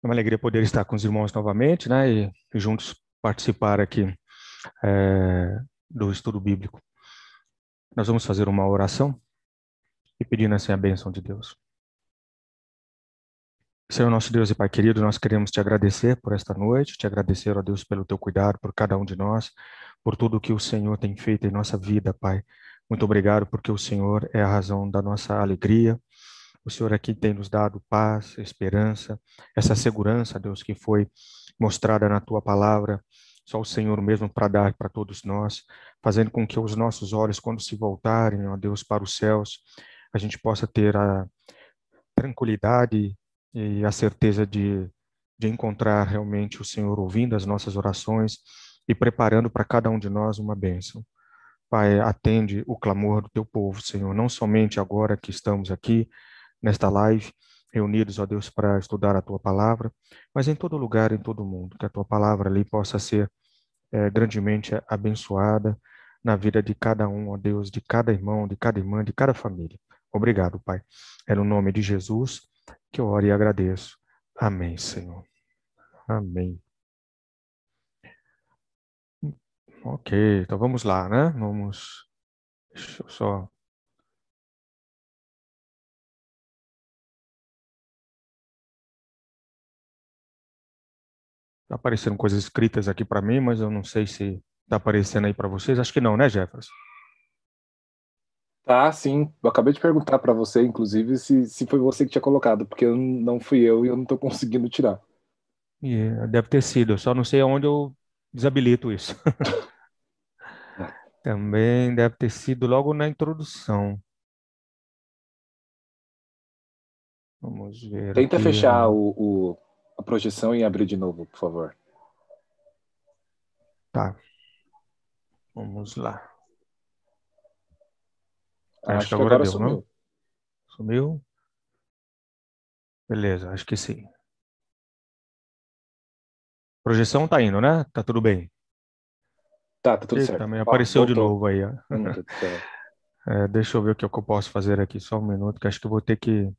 É uma alegria poder estar com os irmãos novamente, né, e juntos participar aqui do estudo bíblico. Nós vamos fazer uma oração e pedindo assim a bênção de Deus. Senhor nosso Deus e Pai querido, nós queremos te agradecer por esta noite, te agradecer, ó Deus, pelo teu cuidado por cada um de nós, por tudo que o Senhor tem feito em nossa vida, Pai. Muito obrigado porque o Senhor é a razão da nossa alegria. O Senhor aqui tem nos dado paz, esperança, essa segurança, Deus, que foi mostrada na tua palavra. Só o Senhor mesmo para dar para todos nós, fazendo com que os nossos olhos, quando se voltarem, ó Deus, para os céus, a gente possa ter a tranquilidade e a certeza de encontrar realmente o Senhor ouvindo as nossas orações e preparando para cada um de nós uma bênção. Pai, atende o clamor do teu povo, Senhor, não somente agora que estamos aqui nesta live, reunidos, ó Deus, para estudar a tua palavra, mas em todo lugar, em todo mundo, que a tua palavra ali possa ser grandemente abençoada na vida de cada um, ó Deus, de cada irmão, de cada irmã, de cada família. Obrigado, Pai. É no nome de Jesus que eu oro e agradeço. Amém, Senhor. Amém. Ok, então vamos lá, né? Vamos. Deixa eu só. Tá aparecendo coisas escritas aqui para mim, mas eu não sei se tá aparecendo aí para vocês. Acho que não, né, Jefferson? Tá, sim. Eu acabei de perguntar para você, inclusive, se foi você que tinha colocado, porque não fui eu e eu não tô conseguindo tirar. Deve ter sido, eu só não sei aonde eu desabilito isso. Também deve ter sido logo na introdução. Vamos ver Tenta aqui. fechar a projeção e abrir de novo, por favor. Tá, vamos lá. Acho que Acho que agora agora deu, não? sumiu. Sumiu? Beleza, acho que sim. Projeção tá indo, né? Tá tudo bem. Tá tudo E certo. também Ó, apareceu de voltou. novo aí, ó. Meu Deus do céu. Deixa eu ver o que eu posso fazer aqui, só um minuto, que acho que eu vou ter que.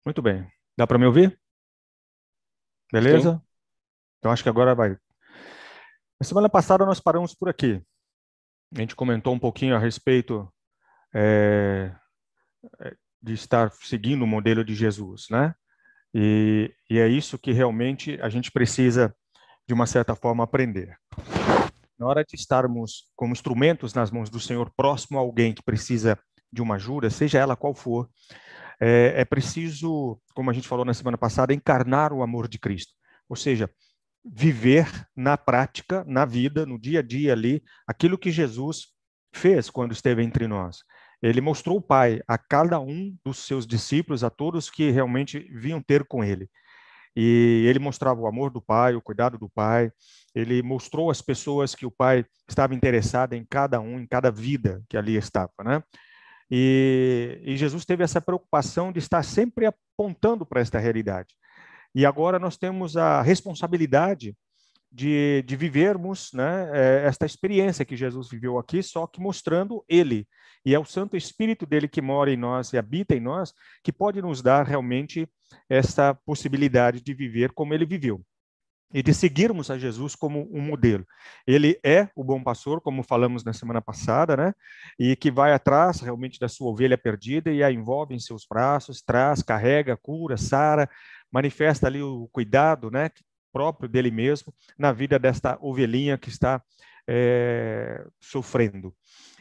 Muito bem. Dá para me ouvir? Sim? Beleza? Então acho que agora vai. Na semana passada nós paramos por aqui. A gente comentou um pouquinho a respeito é, de estar seguindo o modelo de Jesus, né? E é isso que realmente a gente precisa, de uma certa forma, aprender. Na hora de estarmos como instrumentos nas mãos do Senhor, próximo a alguém que precisa de uma ajuda, seja ela qual for, é preciso, como a gente falou na semana passada, encarnar o amor de Cristo. Ou seja, viver na prática, na vida, no dia a dia ali, aquilo que Jesus fez quando esteve entre nós. Ele mostrou o Pai a cada um dos seus discípulos, a todos que realmente vinham ter com ele. E ele mostrava o amor do Pai, o cuidado do Pai. Ele mostrou às pessoas que o Pai estava interessado em cada um, em cada vida que ali estava, né? E Jesus teve essa preocupação de estar sempre apontando para esta realidade. E agora nós temos a responsabilidade de vivermos, né, esta experiência que Jesus viveu aqui, só que mostrando Ele. E é o Santo Espírito dele que mora em nós e habita em nós, que pode nos dar realmente essa possibilidade de viver como Ele viveu. E de seguirmos a Jesus como um modelo. Ele é o bom pastor, como falamos na semana passada, né? E que vai atrás realmente da sua ovelha perdida e a envolve em seus braços, traz, carrega, cura, sara, manifesta ali o cuidado, né? Próprio dele mesmo na vida desta ovelhinha que está sofrendo.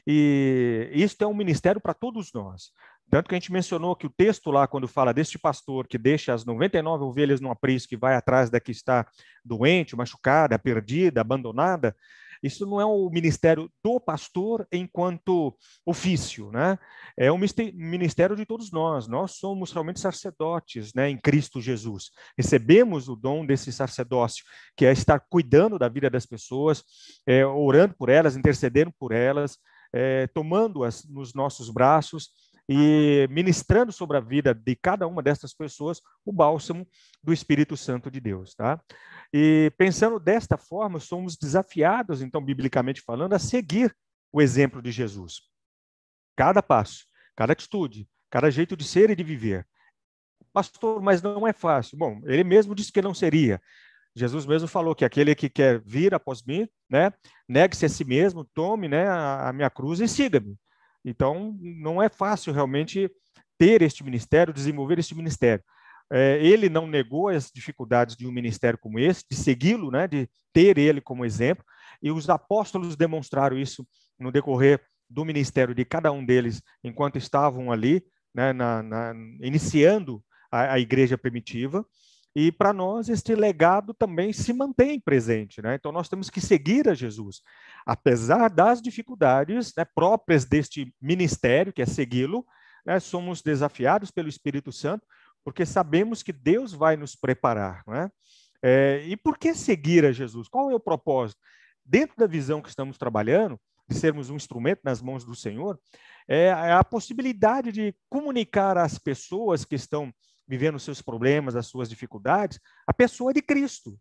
E isso é um ministério para todos nós. Tanto que a gente mencionou que o texto lá, quando fala deste pastor que deixa as 99 ovelhas no aprisco e vai atrás da que está doente, machucada, perdida, abandonada, isso não é o ministério do pastor enquanto ofício, né? É um ministério de todos nós. Nós somos realmente sacerdotes, né, em Cristo Jesus. Recebemos o dom desse sacerdócio, que é estar cuidando da vida das pessoas, orando por elas, intercedendo por elas, tomando-as nos nossos braços e ministrando sobre a vida de cada uma dessas pessoas o bálsamo do Espírito Santo de Deus, tá? E pensando desta forma, somos desafiados, então, biblicamente falando, a seguir o exemplo de Jesus. Cada passo, cada atitude, cada jeito de ser e de viver Pastor, mas não é fácil. Bom, ele mesmo disse que não seria. Jesus mesmo falou que aquele que quer vir após mim, né, negue-se a si mesmo, tome, né, a minha cruz e siga-me. Então, não é fácil realmente ter este ministério, desenvolver este ministério. Ele não negou as dificuldades de um ministério como esse, de segui-lo, né, de ter ele como exemplo, e os apóstolos demonstraram isso no decorrer do ministério de cada um deles, enquanto estavam ali, né, iniciando a igreja primitiva. E para nós, este legado também se mantém presente, né? Então, nós temos que seguir a Jesus. Apesar das dificuldades, né, próprias deste ministério, que é segui-lo, né, somos desafiados pelo Espírito Santo, porque sabemos que Deus vai nos preparar, né? E por que seguir a Jesus? Qual é o propósito? Dentro da visão que estamos trabalhando, de sermos um instrumento nas mãos do Senhor, é a possibilidade de comunicar às pessoas que estão vivendo os seus problemas, as suas dificuldades, a pessoa de Cristo.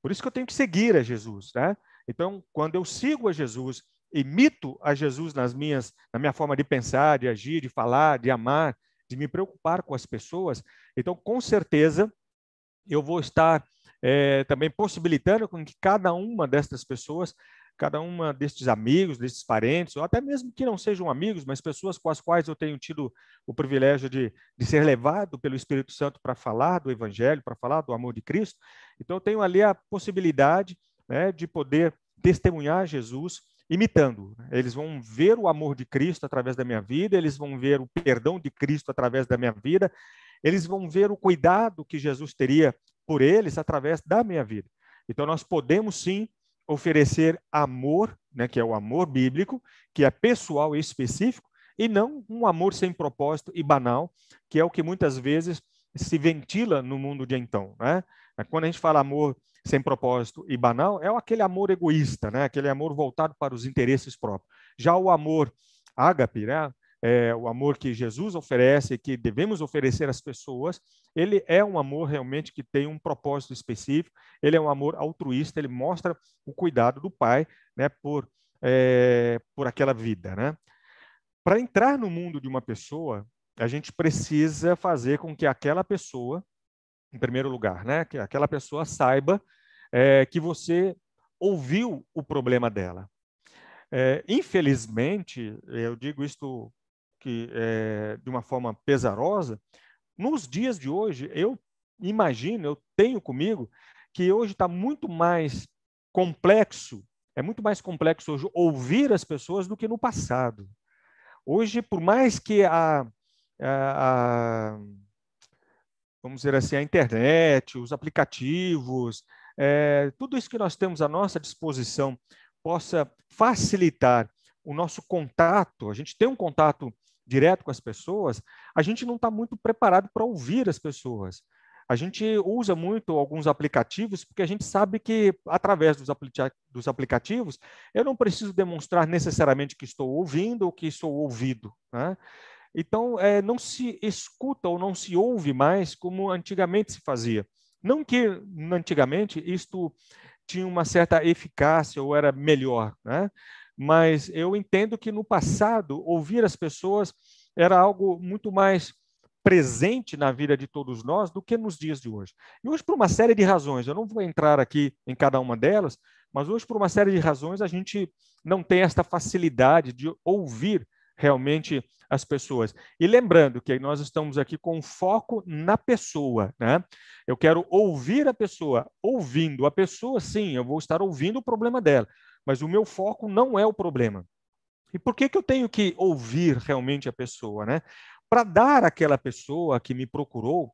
Por isso que eu tenho que seguir a Jesus, né? Então, quando eu sigo a Jesus, imito a Jesus na minha forma de pensar, de agir, de falar, de amar, de me preocupar com as pessoas, então, com certeza, eu vou estar também possibilitando com que cada uma destas pessoas, cada uma destes amigos, destes parentes, ou até mesmo que não sejam amigos, mas pessoas com as quais eu tenho tido o privilégio de ser levado pelo Espírito Santo para falar do Evangelho, para falar do amor de Cristo. Então, eu tenho ali a possibilidade, né, de poder testemunhar Jesus imitando. Eles vão ver o amor de Cristo através da minha vida, eles vão ver o perdão de Cristo através da minha vida, eles vão ver o cuidado que Jesus teria por eles através da minha vida. Então, nós podemos sim oferecer amor, né, que é o amor bíblico, que é pessoal e específico, e não um amor sem propósito e banal, que é o que muitas vezes se ventila no mundo de então, né? Quando a gente fala amor sem propósito e banal, é aquele amor egoísta, né? Aquele amor voltado para os interesses próprios. Já o amor ágape, né? O amor que Jesus oferece, que devemos oferecer às pessoas, ele é um amor realmente que tem um propósito específico, ele é um amor altruísta, ele mostra o cuidado do Pai, né, por aquela vida, né? Para entrar no mundo de uma pessoa, a gente precisa fazer com que aquela pessoa, em primeiro lugar, né, que aquela pessoa saiba que você ouviu o problema dela. Infelizmente, eu digo isto de uma forma pesarosa, nos dias de hoje, eu imagino, eu tenho comigo, que hoje está muito mais complexo, é muito mais complexo hoje ouvir as pessoas do que no passado. Hoje, por mais que vamos dizer assim, a internet, os aplicativos, tudo isso que nós temos à nossa disposição possa facilitar o nosso contato, a gente tem um contato direto com as pessoas, a gente não está muito preparado para ouvir as pessoas. A gente usa muito alguns aplicativos porque a gente sabe que, através dos aplicativos, eu não preciso demonstrar necessariamente que estou ouvindo ou que sou ouvido, né? Então, não se escuta ou não se ouve mais como antigamente se fazia. Não que antigamente isto tinha uma certa eficácia ou era melhor, né? Mas eu entendo que no passado, ouvir as pessoas era algo muito mais presente na vida de todos nós do que nos dias de hoje. E hoje, por uma série de razões, eu não vou entrar aqui em cada uma delas, mas hoje, por uma série de razões, a gente não tem esta facilidade de ouvir realmente as pessoas. E lembrando que nós estamos aqui com foco na pessoa, né? Eu quero ouvir a pessoa. Ouvindo a pessoa, sim, eu vou estar ouvindo o problema dela, mas o meu foco não é o problema. E por que eu tenho que ouvir realmente a pessoa, né? Para dar àquela pessoa que me procurou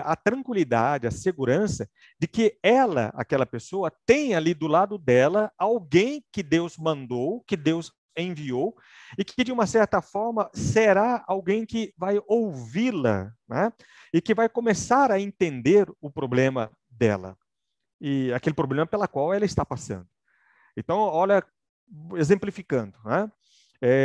a tranquilidade, a segurança de que ela, aquela pessoa, tem ali do lado dela alguém que Deus mandou, que Deus enviou, e que, de uma certa forma, será alguém que vai ouvi-la, né? E que vai começar a entender o problema dela, e aquele problema pela qual ela está passando. Então, olha, exemplificando, né?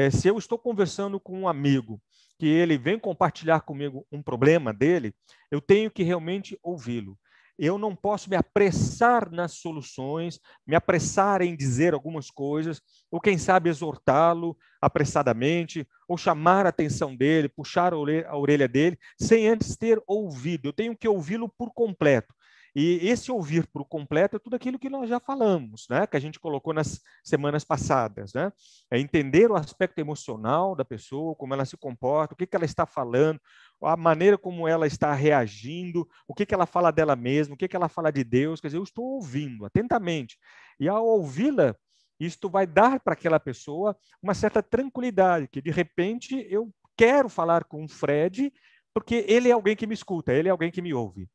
Se eu estou conversando com um amigo que ele vem compartilhar comigo um problema dele, eu tenho que realmente ouvi-lo. eu não posso me apressar nas soluções, me apressar em dizer algumas coisas, ou quem sabe exortá-lo apressadamente, ou chamar a atenção dele, puxar a orelha dele, sem antes ter ouvido. Eu tenho que ouvi-lo por completo. E esse ouvir por completo é tudo aquilo que nós já falamos, né? Que a gente colocou nas semanas passadas, né? É entender o aspecto emocional da pessoa, como ela se comporta, o que ela está falando, a maneira como ela está reagindo, o que ela fala dela mesma, o que ela fala de Deus. Quer dizer, eu estou ouvindo atentamente. E ao ouvi-la, isto vai dar para aquela pessoa uma certa tranquilidade, que de repente eu quero falar com o Fred, porque ele é alguém que me escuta, ele é alguém que me ouve.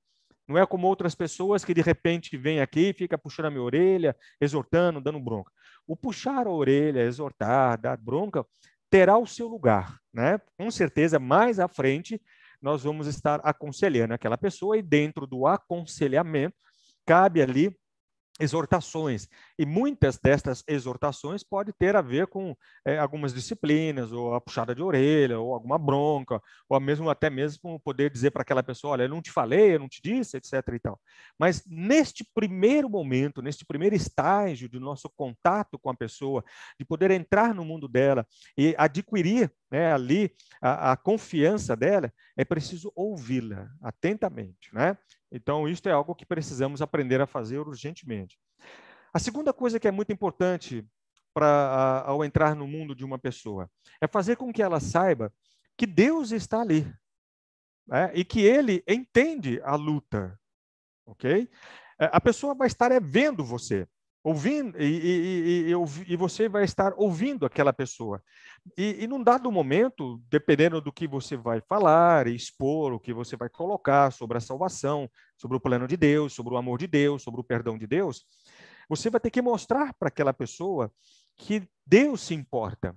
Não é como outras pessoas que de repente vêm aqui e fica puxando a minha orelha, exortando, dando bronca. O puxar a orelha, exortar, dar bronca, terá o seu lugar, né? Com certeza, mais à frente, nós vamos estar aconselhando aquela pessoa e dentro do aconselhamento, cabe ali exortações. E muitas destas exortações podem ter a ver com algumas disciplinas, ou a puxada de orelha, ou alguma bronca, ou mesmo até mesmo poder dizer para aquela pessoa, olha, eu não te falei, eu não te disse, etc. e tal. Mas neste primeiro momento, neste primeiro estágio do nosso contato com a pessoa, de poder entrar no mundo dela e adquirir, né, ali a confiança dela, é preciso ouvi-la atentamente, né? Então, isto é algo que precisamos aprender a fazer urgentemente. A segunda coisa que é muito importante ao entrar no mundo de uma pessoa é fazer com que ela saiba que Deus está ali, né? E que Ele entende a luta, ok? A pessoa vai estar vendo você, ouvindo, e você vai estar ouvindo aquela pessoa. E num dado momento, dependendo do que você vai falar, expor, o que você vai colocar sobre a salvação, sobre o plano de Deus, sobre o amor de Deus, sobre o perdão de Deus, você vai ter que mostrar para aquela pessoa que Deus se importa.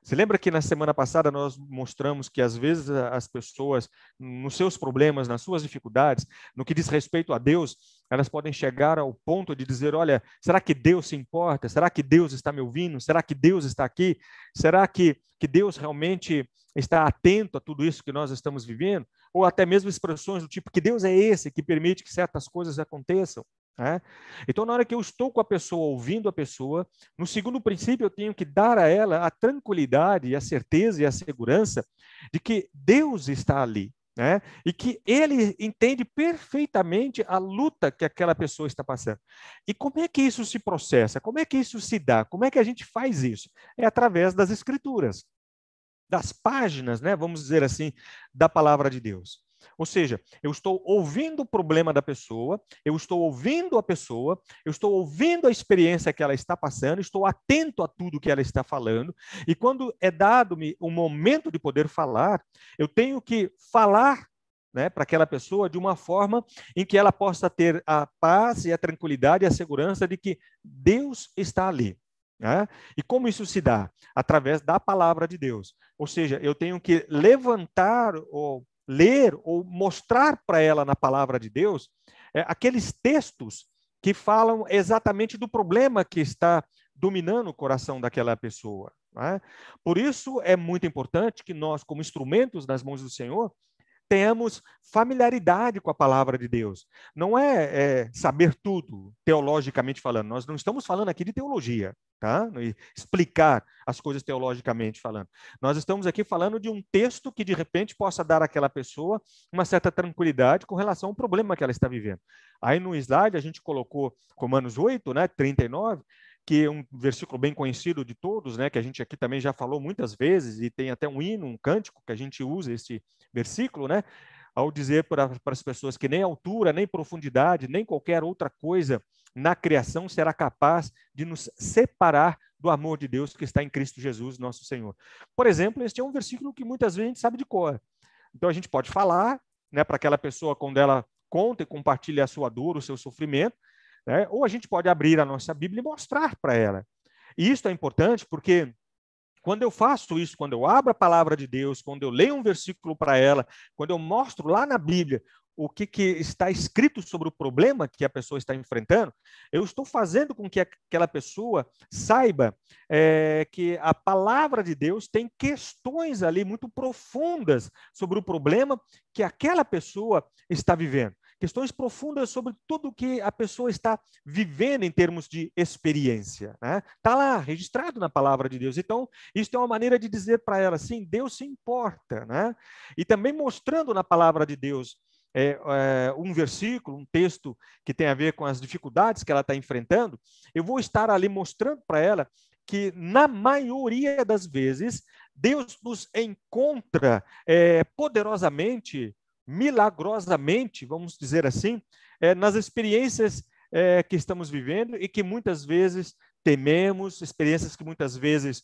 Você lembra que na semana passada nós mostramos que às vezes as pessoas, nos seus problemas, nas suas dificuldades, no que diz respeito a Deus, elas podem chegar ao ponto de dizer, olha, será que Deus se importa? Será que Deus está me ouvindo? Será que Deus está aqui? Será que Deus realmente está atento a tudo isso que nós estamos vivendo? Ou até mesmo expressões do tipo, que Deus é esse que permite que certas coisas aconteçam? É? Então, na hora que eu estou com a pessoa, ouvindo a pessoa, no segundo princípio, eu tenho que dar a ela a tranquilidade, a certeza e a segurança de que Deus está ali, né? E que Ele entende perfeitamente a luta que aquela pessoa está passando. E como é que isso se processa? Como é que isso se dá? Como é que a gente faz isso? É através das Escrituras, das páginas, né? Vamos dizer assim, da palavra de Deus. Ou seja, eu estou ouvindo o problema da pessoa, eu estou ouvindo a pessoa, eu estou ouvindo a experiência que ela está passando, estou atento a tudo que ela está falando, e quando é dado-me o momento de poder falar, eu tenho que falar, né, para aquela pessoa de uma forma em que ela possa ter a paz e a tranquilidade e a segurança de que Deus está ali. Né? E como isso se dá? Através da palavra de Deus. Ou seja, eu tenho que levantar ou ler ou mostrar para ela na palavra de Deus aqueles textos que falam exatamente do problema que está dominando o coração daquela pessoa. Né? Por isso é muito importante que nós, como instrumentos nas mãos do Senhor, tenhamos familiaridade com a palavra de Deus. Não é saber tudo, teologicamente falando. Nós não estamos falando aqui de teologia, tá? Explicar as coisas teologicamente falando. Nós estamos aqui falando de um texto que, de repente, possa dar àquela pessoa uma certa tranquilidade com relação ao problema que ela está vivendo. Aí no slide a gente colocou Romanos 8, né, 39, que é um versículo bem conhecido de todos, né, que a gente aqui também já falou muitas vezes, e tem até um hino, um cântico que a gente usa esse versículo, né, ao dizer para as pessoas que nem altura, nem profundidade, nem qualquer outra coisa na criação será capaz de nos separar do amor de Deus que está em Cristo Jesus, nosso Senhor. Por exemplo, este é um versículo que muitas vezes a gente sabe de cor. Então a gente pode falar, né, para aquela pessoa quando ela conta e compartilha a sua dor, o seu sofrimento, né? Ou a gente pode abrir a nossa Bíblia e mostrar para ela. E isso é importante porque quando eu faço isso, quando eu abro a palavra de Deus, quando eu leio um versículo para ela, quando eu mostro lá na Bíblia o que está escrito sobre o problema que a pessoa está enfrentando, eu estou fazendo com que aquela pessoa saiba que a palavra de Deus tem questões ali muito profundas sobre o problema que aquela pessoa está vivendo. questões profundas sobre tudo que a pessoa está vivendo em termos de experiência, né? Está lá, registrado na palavra de Deus. Então, isso é uma maneira de dizer para ela, sim, Deus se importa, né? E também mostrando na palavra de Deus um versículo, um texto que tem a ver com as dificuldades que ela está enfrentando, eu vou estar ali mostrando para ela que, na maioria das vezes, Deus nos encontra poderosamente, milagrosamente, vamos dizer assim, nas experiências que estamos vivendo e que muitas vezes tememos, experiências que muitas vezes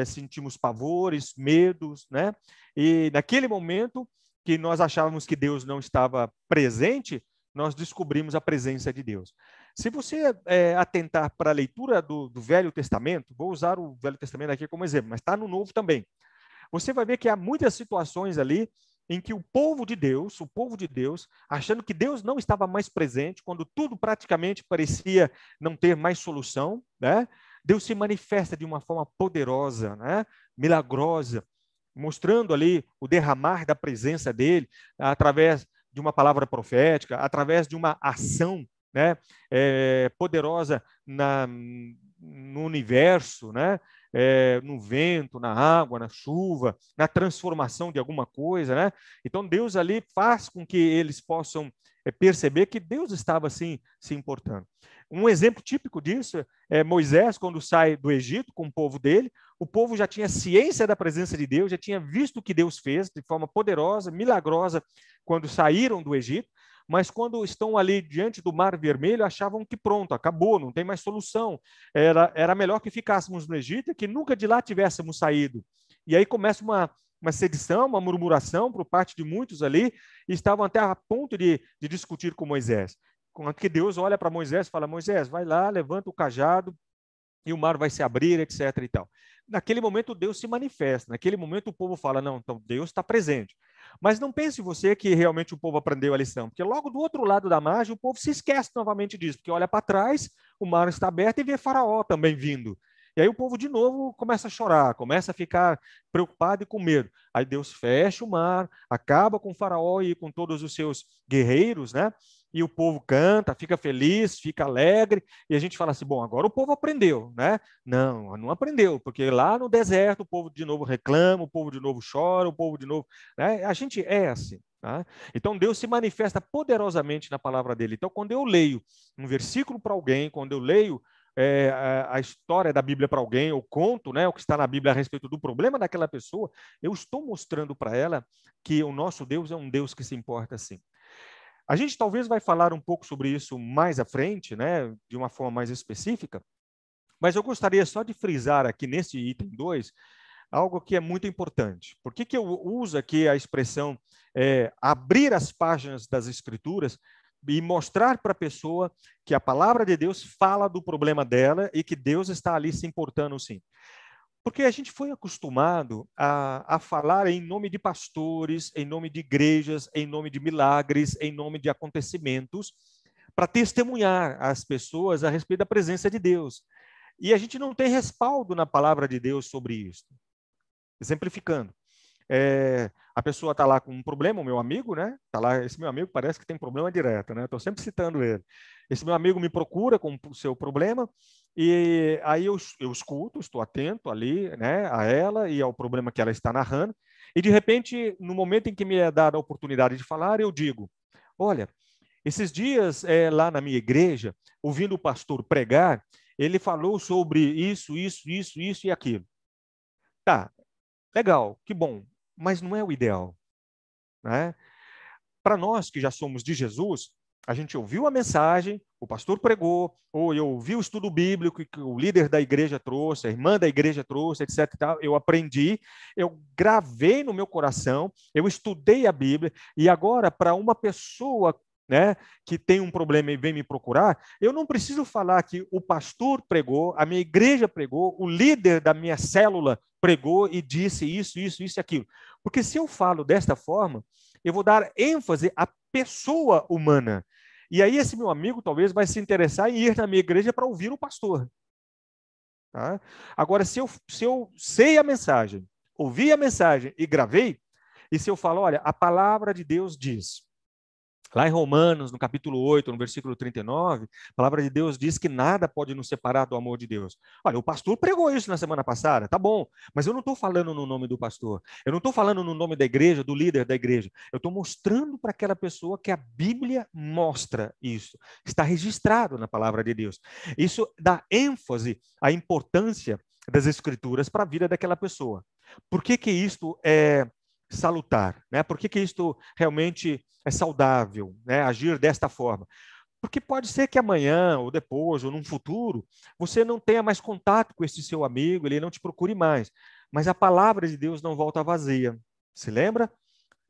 sentimos pavores, medos, né? E naquele momento que nós achávamos que Deus não estava presente, nós descobrimos a presença de Deus. Se você atentar para a leitura do Velho Testamento, vou usar o Velho Testamento aqui como exemplo, mas está no Novo também. Você vai ver que há muitas situações ali em que o povo de Deus, achando que Deus não estava mais presente, quando tudo praticamente parecia não ter mais solução, né? Deus se manifesta de uma forma poderosa, né? Milagrosa, mostrando ali o derramar da presença dele através de uma palavra profética, através de uma ação, né, poderosa no universo, né, no vento, na água, na chuva, na transformação de alguma coisa, né? Então Deus ali faz com que eles possam perceber que Deus estava assim se importando. Um exemplo típico disso é Moisés, quando sai do Egito com o povo dele. O povo já tinha ciência da presença de Deus, já tinha visto o que Deus fez de forma poderosa, milagrosa, quando saíram do Egito, mas quando estão ali diante do Mar Vermelho, achavam que pronto, acabou, não tem mais solução. Era melhor que ficássemos no Egito e que nunca de lá tivéssemos saído. E aí começa uma sedição, uma murmuração por parte de muitos ali, e estavam até a ponto de discutir com Moisés. Porque Deus olha para Moisés e fala, Moisés, vai lá, levanta o cajado, e o mar vai se abrir, etc. e tal. Naquele momento, Deus se manifesta. Naquele momento, o povo fala, não, então Deus está presente. Mas não pense você que realmente o povo aprendeu a lição, porque logo do outro lado da margem, o povo se esquece novamente disso, porque olha para trás, o mar está aberto e vê Faraó também vindo. E aí o povo de novo começa a chorar, começa a ficar preocupado e com medo. Aí Deus fecha o mar, acaba com o Faraó e com todos os seus guerreiros, né? E o povo canta, fica feliz, fica alegre, e a gente fala assim, bom, agora o povo aprendeu, né? Não, não aprendeu, porque lá no deserto o povo de novo reclama, o povo de novo chora, o povo de novo, né? A gente é assim, tá? Então Deus se manifesta poderosamente na palavra dele. Então quando eu leio um versículo para alguém, quando eu leio a história da Bíblia para alguém, eu conto, né, o que está na Bíblia a respeito do problema daquela pessoa, eu estou mostrando para ela que o nosso Deus é um Deus que se importa assim. A gente talvez vai falar um pouco sobre isso mais à frente, né, de uma forma mais específica, mas eu gostaria só de frisar aqui nesse item 2 algo que é muito importante. Por que eu uso aqui a expressão abrir as páginas das Escrituras e mostrar para a pessoa que a palavra de Deus fala do problema dela e que Deus está ali se importando sim? Porque a gente foi acostumado a falar em nome de pastores, em nome de igrejas, em nome de milagres, em nome de acontecimentos, para testemunhar às pessoas a respeito da presença de Deus. E a gente não tem respaldo na palavra de Deus sobre isso. Exemplificando. A pessoa está lá com um problema, o meu amigo, né? Tá lá, esse meu amigo parece que tem problema direto, né? Estou sempre citando ele. Esse meu amigo me procura com o seu problema e aí eu escuto, estou atento ali, né, a ela e ao problema que ela está narrando. E de repente, no momento em que me é dada a oportunidade de falar, eu digo: olha, esses dias lá na minha igreja, ouvindo o pastor pregar, ele falou sobre isso e aquilo. Tá, legal, que bom, mas não é o ideal, né? Para nós que já somos de Jesus, a gente ouviu a mensagem, o pastor pregou, ou eu ouvi o estudo bíblico que o líder da igreja trouxe, a irmã da igreja trouxe, etc. Eu aprendi, eu gravei no meu coração, eu estudei a Bíblia, e agora, para uma pessoa, né, que tem um problema e vem me procurar, eu não preciso falar que o pastor pregou, a minha igreja pregou, o líder da minha célula pregou e disse isso e aquilo. Porque se eu falo desta forma, eu vou dar ênfase à pessoa humana. E aí esse meu amigo talvez vai se interessar em ir na minha igreja para ouvir o pastor. Tá? Agora, se eu sei a mensagem, ouvi a mensagem e gravei, e se eu falo, olha, a palavra de Deus diz, Lá em Romanos, no capítulo 8, no versículo 39, a palavra de Deus diz que nada pode nos separar do amor de Deus. Olha, o pastor pregou isso na semana passada, tá bom, mas eu não estou falando no nome do pastor, eu não estou falando no nome da igreja, do líder da igreja, eu estou mostrando para aquela pessoa que a Bíblia mostra isso, está registrado na palavra de Deus. Isso dá ênfase à importância das Escrituras para a vida daquela pessoa. Por que que isto é salutar, né? Por que que isto realmente é saudável, né? Agir desta forma? Porque pode ser que amanhã, ou depois, ou num futuro, você não tenha mais contato com esse seu amigo, ele não te procure mais. Mas a palavra de Deus não volta vazia. Se lembra?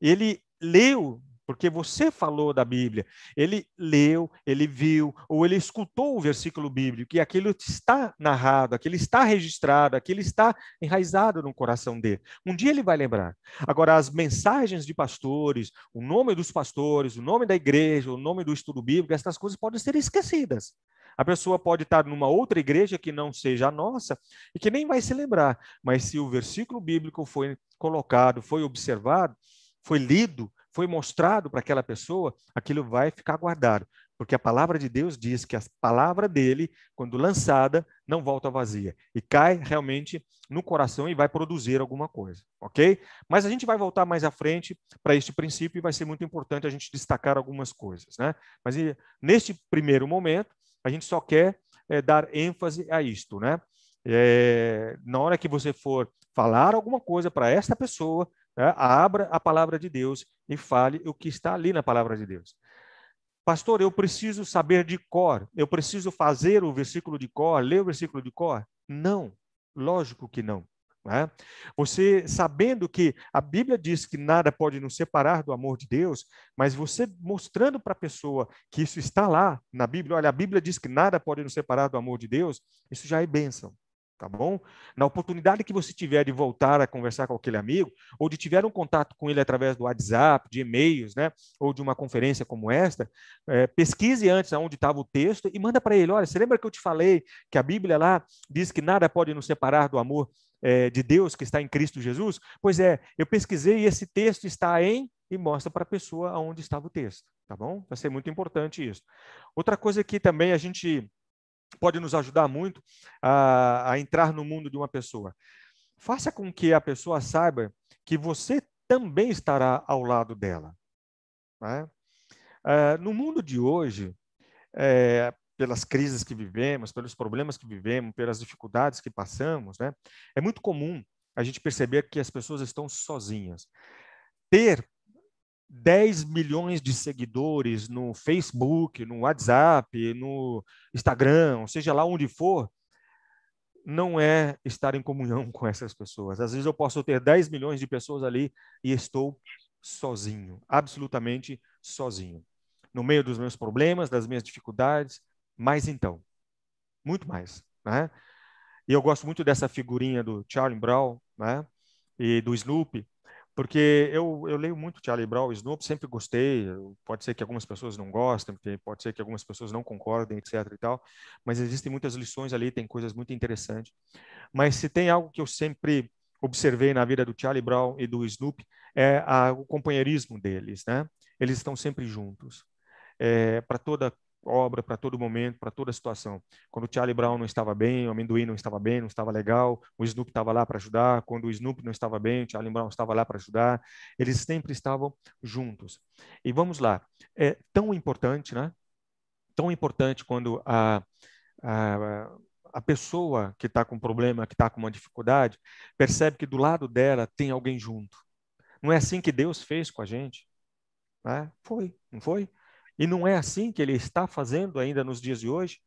Ele leu, porque você falou da Bíblia. Ele leu, ele viu, ou ele escutou o versículo bíblico, e aquilo está narrado, aquilo está registrado, aquilo está enraizado no coração dele. Um dia ele vai lembrar. Agora, as mensagens de pastores, o nome dos pastores, o nome da igreja, o nome do estudo bíblico, essas coisas podem ser esquecidas. A pessoa pode estar numa outra igreja que não seja a nossa e que nem vai se lembrar. Mas se o versículo bíblico foi colocado, foi observado, foi lido, foi mostrado para aquela pessoa, aquilo vai ficar guardado. Porque a palavra de Deus diz que a palavra dele, quando lançada, não volta vazia. E cai realmente no coração e vai produzir alguma coisa. Ok? Mas a gente vai voltar mais à frente para este princípio e vai ser muito importante a gente destacar algumas coisas. Né? Mas neste primeiro momento, a gente só quer dar ênfase a isto. Né? Na hora que você for falar alguma coisa para esta pessoa, abra a palavra de Deus e fale o que está ali na palavra de Deus. Pastor, eu preciso saber de cor, eu preciso fazer o versículo de cor, ler o versículo de cor? Não, lógico que não. Né? Você sabendo que a Bíblia diz que nada pode nos separar do amor de Deus, mas você mostrando para a pessoa que isso está lá na Bíblia, olha, a Bíblia diz que nada pode nos separar do amor de Deus, isso já é bênção. Tá bom? Na oportunidade que você tiver de voltar a conversar com aquele amigo, ou de tiver um contato com ele através do WhatsApp, de e-mails, né? Ou de uma conferência como esta, pesquise antes aonde estava o texto e manda para ele. Olha, você lembra que eu te falei que a Bíblia lá diz que nada pode nos separar do amor de Deus que está em Cristo Jesus? Pois é, eu pesquisei e esse texto está em... E mostra para a pessoa aonde estava o texto. Tá bom? Vai ser muito importante isso. Outra coisa que também a gente pode nos ajudar muito a entrar no mundo de uma pessoa. Faça com que a pessoa saiba que você também estará ao lado dela. Né? No mundo de hoje, pelas crises que vivemos, pelos problemas que vivemos, pelas dificuldades que passamos, né? É muito comum a gente perceber que as pessoas estão sozinhas. Ter 10 milhões de seguidores no Facebook, no WhatsApp, no Instagram, seja lá onde for, não é estar em comunhão com essas pessoas. Às vezes eu posso ter 10 milhões de pessoas ali e estou sozinho, absolutamente sozinho. No meio dos meus problemas, das minhas dificuldades, mais então, muito mais. Né? E eu gosto muito dessa figurinha do Charlie Brown, né? E do Snoopy, porque eu leio muito Charlie Brown, Snoopy, sempre gostei. Pode ser que algumas pessoas não gostem, pode ser que algumas pessoas não concordem, etc. e tal, mas existem muitas lições ali, tem coisas muito interessantes. Mas se tem algo que eu sempre observei na vida do Charlie Brown e do Snoopy, é o companheirismo deles, né? Eles estão sempre juntos. Para toda obra, para todo momento, para toda situação. Quando o Charlie Brown não estava bem, o Amendoim não estava bem, não estava legal, o Snoopy estava lá para ajudar. Quando o Snoopy não estava bem, o Charlie Brown estava lá para ajudar. Eles sempre estavam juntos. E vamos lá, é tão importante, né? Tão importante quando a, a pessoa que está com um problema, que está com uma dificuldade, percebe que do lado dela tem alguém junto. Não é assim que Deus fez com a gente? Né? Foi, não foi? E não é assim que Ele está fazendo ainda nos dias de hoje?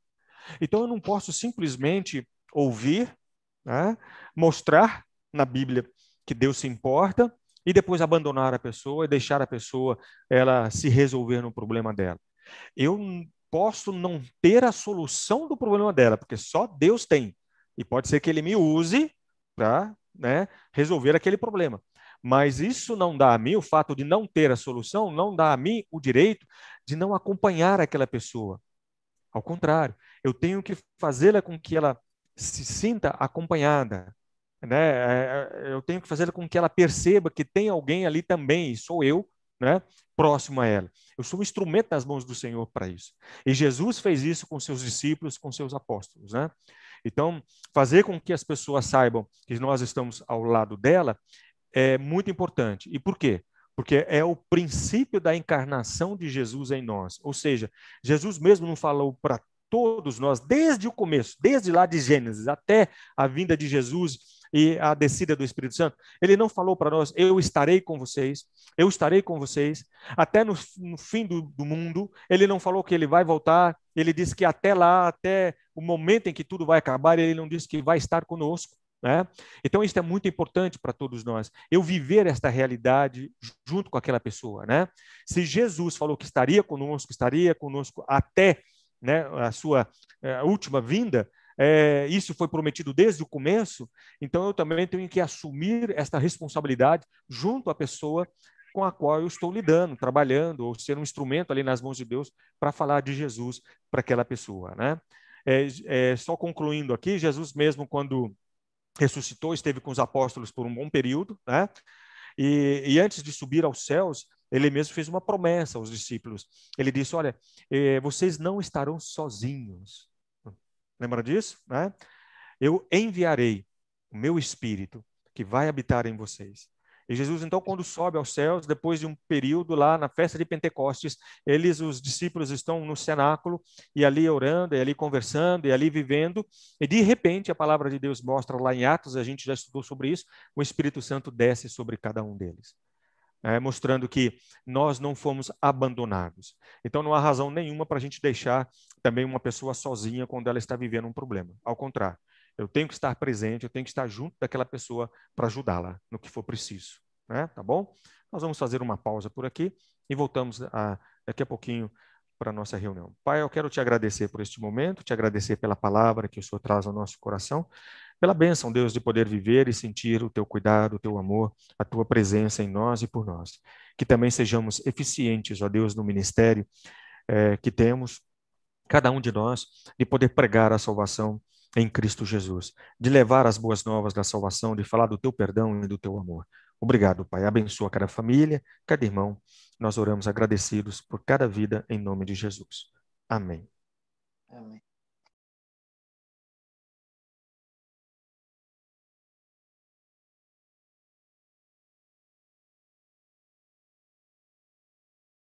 Então eu não posso simplesmente ouvir, né, mostrar na Bíblia que Deus se importa e depois abandonar a pessoa e deixar a pessoa ela se resolver no problema dela. Eu posso não ter a solução do problema dela, porque só Deus tem. E pode ser que Ele me use para, né, resolver aquele problema. Mas isso não dá a mim, o fato de não ter a solução, não dá a mim o direito de não acompanhar aquela pessoa. Ao contrário, eu tenho que fazê-la com que ela se sinta acompanhada, né? Eu tenho que fazê-la com que ela perceba que tem alguém ali também, e sou eu, né, próximo a ela. Eu sou um instrumento nas mãos do Senhor para isso. E Jesus fez isso com seus discípulos, com seus apóstolos, né? Então, fazer com que as pessoas saibam que nós estamos ao lado dela é muito importante. E por quê? Porque é o princípio da encarnação de Jesus em nós. Ou seja, Jesus mesmo não falou para todos nós, desde o começo, desde lá de Gênesis até a vinda de Jesus e a descida do Espírito Santo, ele não falou para nós, eu estarei com vocês, até no fim do mundo. Ele não falou que ele vai voltar, ele disse que até lá, até o momento em que tudo vai acabar, ele não disse que vai estar conosco, né? Então, isso é muito importante para todos nós. Eu viver esta realidade junto com aquela pessoa, né? Se Jesus falou que estaria conosco até, né, a sua última vinda, isso foi prometido desde o começo, então eu também tenho que assumir esta responsabilidade junto à pessoa com a qual eu estou lidando, trabalhando, ou ser um instrumento ali nas mãos de Deus para falar de Jesus para aquela pessoa, né? Só concluindo aqui, Jesus mesmo, quando ressuscitou, esteve com os apóstolos por um bom período, né? E antes de subir aos céus, ele mesmo fez uma promessa aos discípulos. Ele disse: olha, vocês não estarão sozinhos. Lembra disso, né? Eu enviarei o meu Espírito que vai habitar em vocês. E Jesus, então, quando sobe aos céus, depois de um período lá na festa de Pentecostes, os discípulos estão no cenáculo, e ali orando, e ali conversando, e ali vivendo, e de repente a palavra de Deus mostra lá em Atos, a gente já estudou sobre isso, o Espírito Santo desce sobre cada um deles. Mostrando que nós não fomos abandonados. Então não há razão nenhuma para a gente deixar também uma pessoa sozinha quando ela está vivendo um problema. Ao contrário, eu tenho que estar presente, eu tenho que estar junto daquela pessoa para ajudá-la no que for preciso. Né? Tá bom? Nós vamos fazer uma pausa por aqui e voltamos daqui a pouquinho para a nossa reunião. Pai, eu quero te agradecer por este momento, te agradecer pela palavra que o Senhor traz ao nosso coração, pela bênção, Deus, de poder viver e sentir o teu cuidado, o teu amor, a tua presença em nós e por nós. Que também sejamos eficientes, ó Deus, no ministério que temos, cada um de nós, de poder pregar a salvação em Cristo Jesus, de levar as boas novas da salvação, de falar do teu perdão e do teu amor. Obrigado, Pai. Abençoa cada família, cada irmão. Nós oramos agradecidos por cada vida em nome de Jesus. Amém. Amém.